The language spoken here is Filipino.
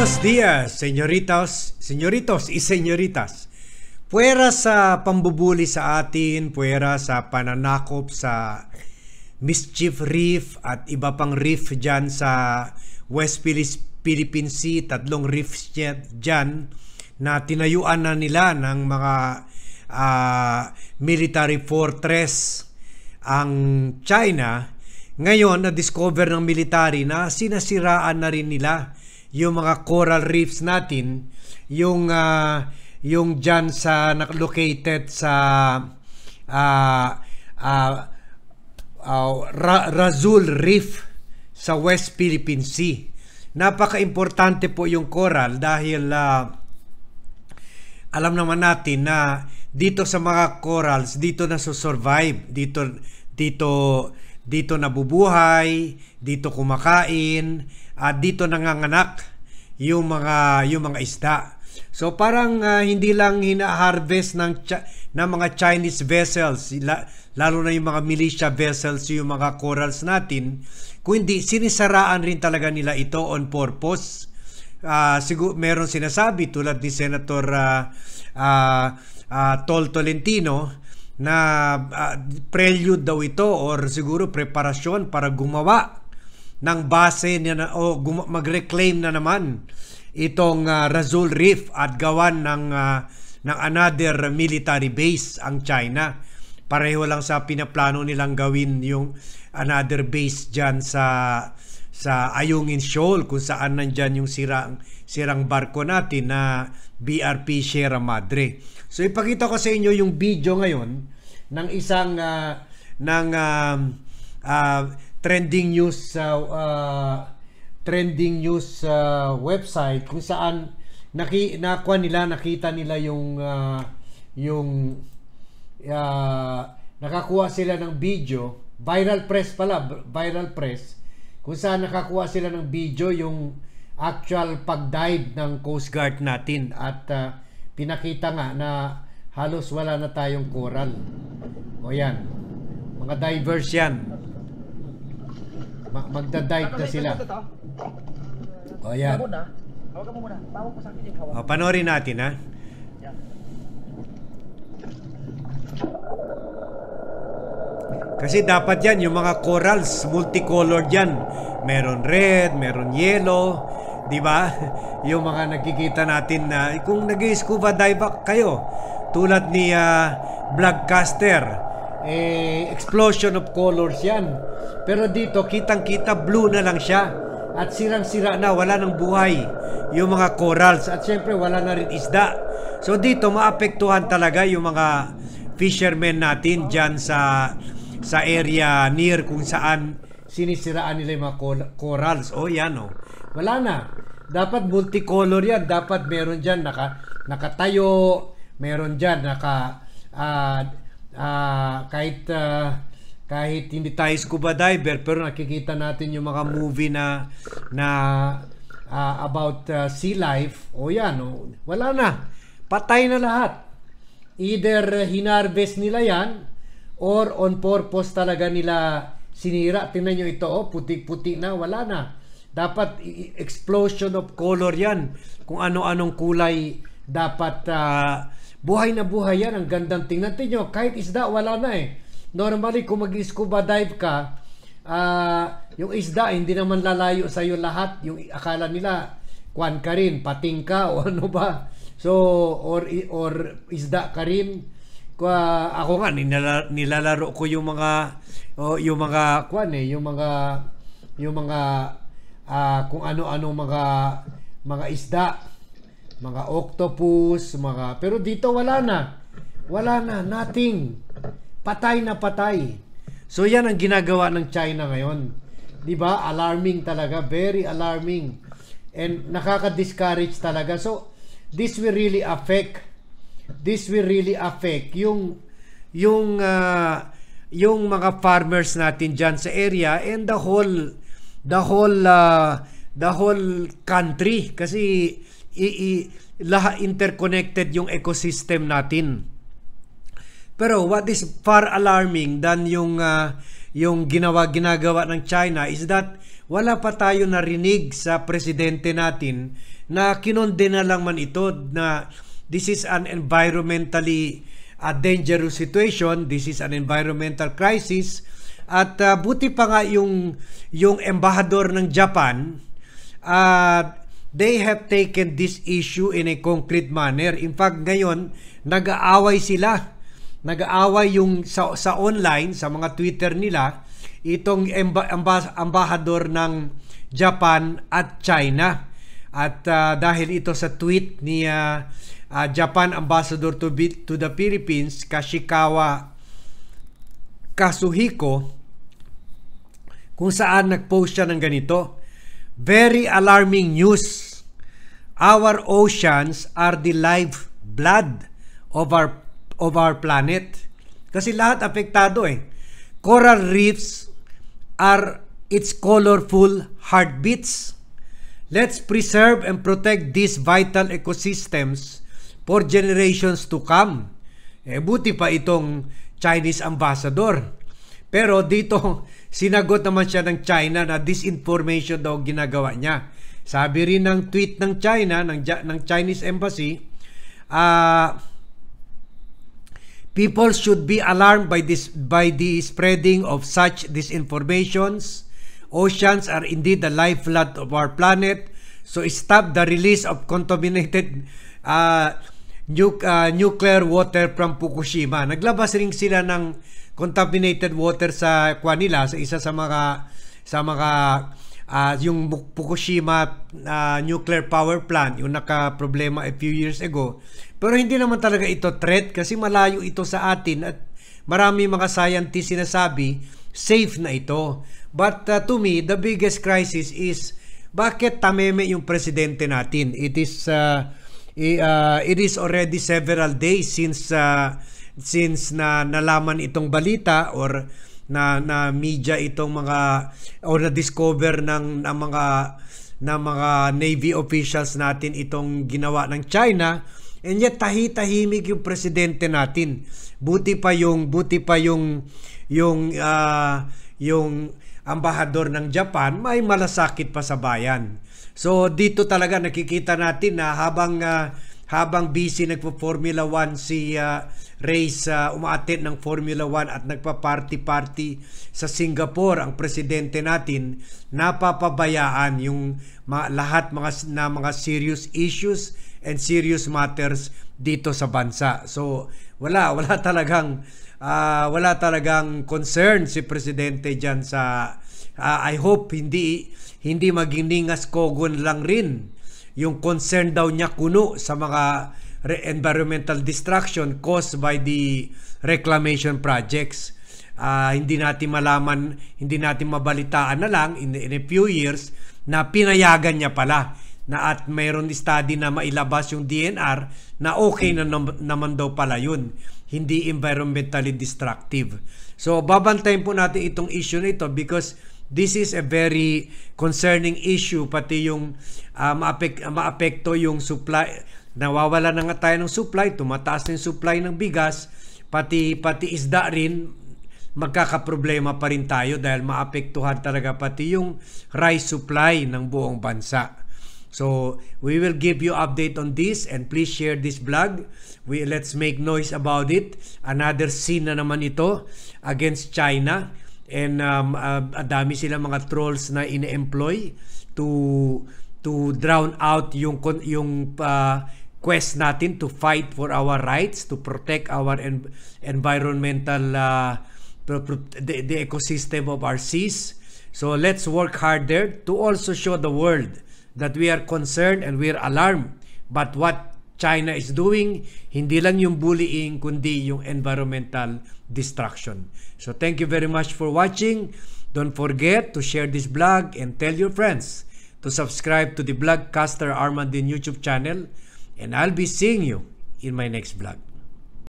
Buenos días, señoritos y señoritas. Puwera sa pambubuli sa atin, puwera sa pananakop sa Mischief Reef at iba pang reef dyan sa West Philippine Sea, tatlong reefs dyan na tinayuan na nila ng mga military fortress ang China. Ngayon, na-discover ng military na sinasiraan na rin nila yung mga coral reefs natin, yung dyan sa located sa Rasul Reef sa West Philippine Sea. Napaka-importante po yung coral dahil alam naman natin na dito sa mga corals, dito na survive, dito nabubuhay, dito kumakain, at dito nanganganak yung mga isda. So parang hindi lang hina-harvest ng mga Chinese vessels, lalo na yung mga militia vessels, yung mga corals natin, kundi sinisaraan rin talaga nila ito on purpose. Siguro meron sinasabi tulad ni Senator Tol Tolentino na prelude daw ito or siguro preparasyon para gumawa ng base o mag-reclaim na naman itong Rasul Reef at gawan ng another military base ang China. Pareho lang sa pinaplano nilang gawin yung another base dyan sa Ayungin Shoal, kung saan nandyan yung sirang barko natin na BRP Sierra Madre. So ipakita ko sa inyo yung video ngayon ng isang trending news website kung saan nakita nila yung nakakuha sila ng video, viral press, kung saan nakakuha sila ng video yung actual pag-dive ng Coast Guard natin at pinakita nga na halos wala na tayong coral. O yan, mga divers yan, magda-dive na sila. O yan, panoorin natin ha. Kasi dapat yan, yung mga corals multicolored yan, meron red, meron yellow, di ba? Yung mga nakikita natin na kung nag-scuba dive kayo tulad ni Vlogcaster, explosion of colors yan. Pero dito kitang-kita blue na lang siya at sirang-sira na, wala nang buhay yung mga corals at syempre wala na rin isda. So dito maapektuhan talaga yung mga fishermen natin dyan sa area near kung saan sinisiraan nila yung mga corals. O yan o, wala na. Dapat multicolor yan. Dapat meron dyan nakatayo, meron dyan kahit hindi tayo scuba diver pero nakikita natin yung mga movie na about sea life. O yan o, wala na. Patay na lahat. Either hinarvest nila yan or on purpose talaga nila sinira. Tingnan nyo ito, puti-puti na, wala na. Dapat explosion of color yan. Kung ano-anong kulay dapat buhay na buhay yan. Ang gandang tingnan. Tingnan nyo, kahit isda wala na eh. Normally kung mag-scuba dive ka, yung isda hindi naman lalayo sa iyo lahat. Yung akala nila kwan ka rin, pating ka o ano ba. So or isda ka rin. Ako nga nilalaro ko yung mga kwan eh, yung mga kung ano-ano mga isda, mga octopus, pero dito wala na, nothing, patay na patay. So yan ang ginagawa ng China ngayon, di ba? Alarming talaga, very alarming, and nakaka-discourage talaga. So this will really affect yung mga farmers natin dyan sa area and the whole country, kasi interconnected yung ecosystem natin. Pero what is far alarming than yung ginagawa ng China is that wala pa tayo narinig sa presidente natin na kinondena lang man ito na this is an environmentally dangerous situation, this is an environmental crisis. At buti pa nga yung embahador ng Japan, they have taken this issue in a concrete manner. In fact, ngayon, nag-aaway sila. Nag-aaway yung sa online, sa mga Twitter nila, itong embahador ng Japan at China. At dahil ito sa tweet ni Japan Ambassador to the Philippines, Kashikawa Kazuhiko, kung saan nag-post siya ng ganito, very alarming news. Our oceans are the lifeblood of our planet. Kasi lahat apektado eh. Coral reefs are its colorful heartbeats. Let's preserve and protect these vital ecosystems for generations to come. Buti pa itong Chinese ambassador. Pero dito, sinagot naman siya ng China na disinformation daw ginagawa niya. Sabi rin ng tweet ng China, ng Chinese Embassy, people should be alarmed by the spreading of such disinformations. Oceans are indeed the lifeblood of our planet. So stop the release of contaminated nuclear water from Fukushima. Naglabas rin sila ng contaminated water sa nila sa isa sa mga yung Fukushima nuclear power plant, yung naka-problema a few years ago. Pero hindi naman talaga ito threat kasi malayo ito sa atin at marami mga scientists sinasabi safe na ito. But to me, the biggest crisis is bakit tameme yung presidente natin? It is already several days since na nalaman itong balita or na media itong mga or na discover ng mga Navy officials natin itong ginawa ng China, and yet tahimik yung presidente natin. Buti pa yung ambahador ng Japan may malasakit pa sa bayan. So dito talaga nakikita natin na habang busy nagpo-Formula 1 si race umaattend ng Formula 1 at nagpa-party sa Singapore ang presidente natin, napapabayaan yung lahat mga serious issues and serious matters dito sa bansa. So wala talagang concern si presidente diyan sa I hope hindi maging ningas kogon lang rin yung concern daw niya kuno sa mga environmental destruction caused by the reclamation projects. Hindi natin malaman, hindi natin mabalitaan na lang in a few years na pinayagan niya pala na at mayroon study na mailabas yung DNR na okay na naman daw pala yun, hindi environmentally destructive. So babantayin po natin itong issue na ito because this is a very concerning issue, pati yung maapekto yung supply. Nawawala na nga tayo ng supply, tumataas na yung supply ng bigas, pati isda rin, magkakaproblema pa rin tayo dahil maapektuhan talaga pati yung rice supply ng buong bansa. So, we will give you update on this and please share this vlog. Let's make noise about it. Another scene na naman ito against China. And dami sila mga trolls na ine-employ to drown out yung quest natin to fight for our rights, to protect our environmental the ecosystem of our seas. So let's work harder to also show the world that we are concerned and we are alarmed. But what China is doing, hindi lang yung bullying, kundi yung environmental destruction. So thank you very much for watching. Don't forget to share this vlog and tell your friends to subscribe to the Vlogcaster Armandin YouTube channel. And I'll be seeing you in my next vlog.